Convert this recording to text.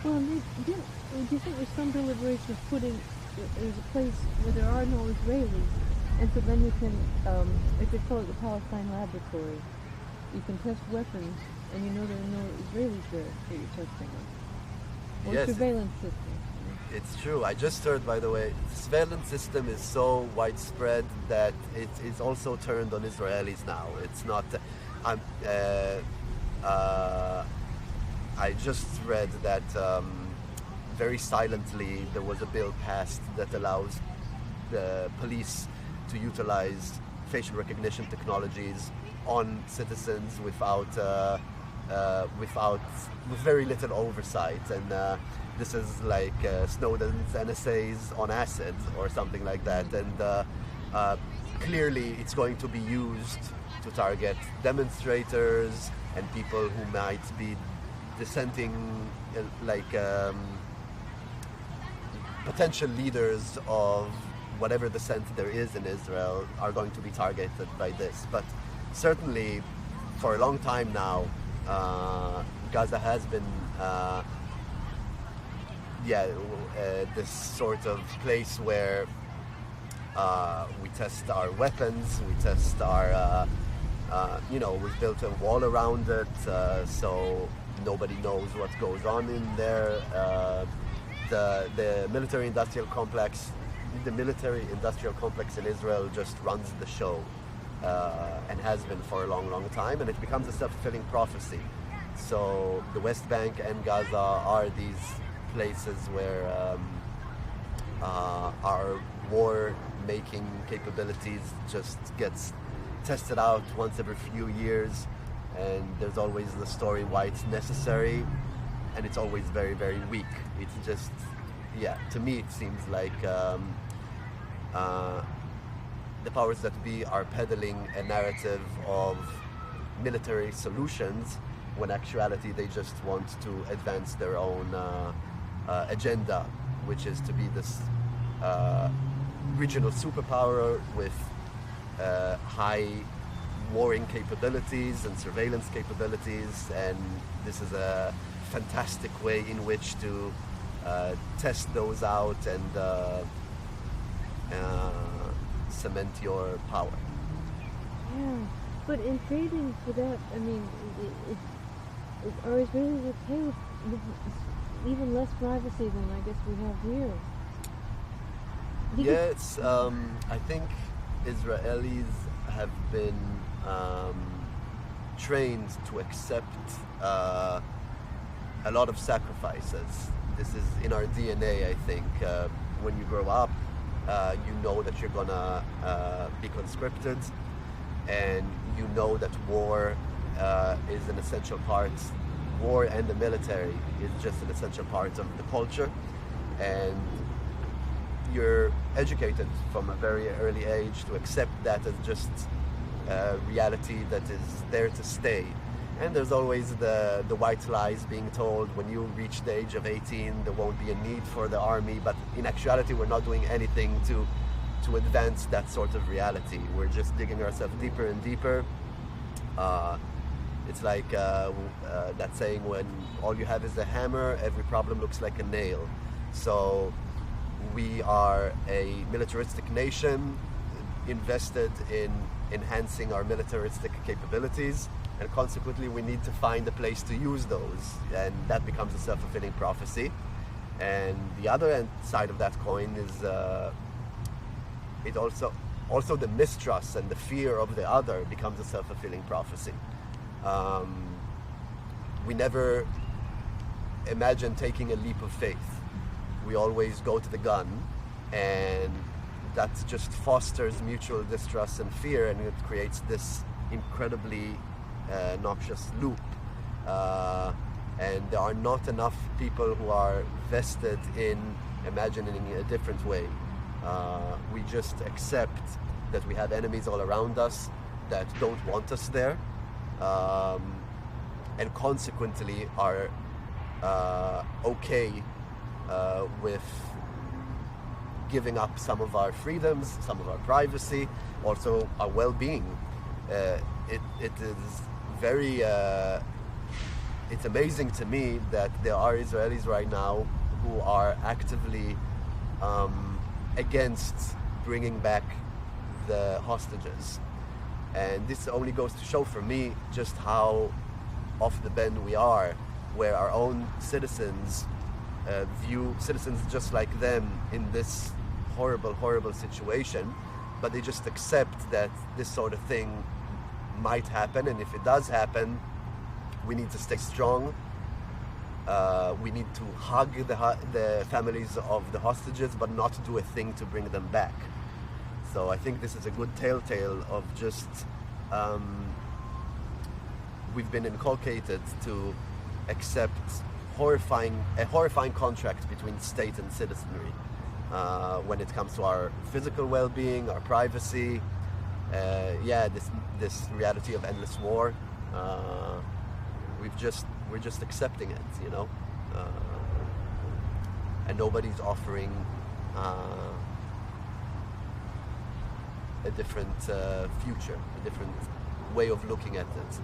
Well, do you think there's some deliberation of putting there's a place where there are no Israelis, and so then you can, if they call it the Palestine Laboratory, you can test weapons, and you know there are no Israelis there that you're testing them, or Yes, surveillance systems. it's true. I just heard, by the way, the surveillance system is so widespread that it is also turned on Israelis now. It's not. I'm. I just read that very silently there was a bill passed that allows the police to utilize facial recognition technologies on citizens with very little oversight, and this is like Snowden's NSA's on acid or something like that, and clearly it's going to be used to target demonstrators and people who might be dissenting, potential leaders of whatever dissent there is in Israel are going to be targeted by this. But certainly, for a long time now, Gaza has been, this sort of place where we test our weapons, we test our, we've built a wall around it, so nobody knows what goes on in there. The military-industrial complex in Israel just runs the show, and has been for a long, long time, and it becomes a self-fulfilling prophecy. So the West Bank and Gaza are these places where our war-making capabilities just gets tested out once every few years, and there's always the story why it's necessary, and it's always very, very weak. It's just, to me it seems like the powers that be are peddling a narrative of military solutions, when actuality they just want to advance their own agenda, which is to be this regional superpower with high warring capabilities and surveillance capabilities, and this is a fantastic way in which to test those out and cement your power. Yeah, but in trading for that, I mean, are Israelis okay with even less privacy than I guess we have here? Yes, I think Israelis have been trained to accept a lot of sacrifices. This is in our DNA, I think. When you grow up, you know that you're gonna be conscripted, and you know that war is an essential part. War and the military is just an essential part of the culture, and you're educated from a very early age to accept that as just reality that is there to stay. And there's always the white lies being told: when you reach the age of 18 there won't be a need for the army, but in actuality we're not doing anything to advance that sort of reality. We're just digging ourselves deeper and deeper. It's like that saying, when all you have is a hammer, every problem looks like a nail. So we are a militaristic nation invested in enhancing our militaristic capabilities, and consequently we need to find a place to use those, and that becomes a self-fulfilling prophecy. And the other side of that coin is it also the mistrust and the fear of the other becomes a self-fulfilling prophecy. We never imagine taking a leap of faith. We always go to the gun, and that just fosters mutual distrust and fear, and it creates this incredibly noxious loop. And there are not enough people who are vested in imagining a different way. We just accept that we have enemies all around us that don't want us there, and consequently are okay with giving up some of our freedoms, some of our privacy, also our well-being. It is very it's amazing to me that there are Israelis right now who are actively against bringing back the hostages. And this only goes to show for me just how off the bend we are, where our own citizens view citizens just like them in this horrible, horrible situation, but they just accept that this sort of thing might happen, and if it does happen, we need to stay strong. We need to hug the families of the hostages, but not do a thing to bring them back. So I think this is a good telltale of just we've been inculcated to accept a horrifying contract between state and citizenry when it comes to our physical well-being, our privacy. This reality of endless war. We're just accepting it, you know, and nobody's offering a different future, a different way of looking at it.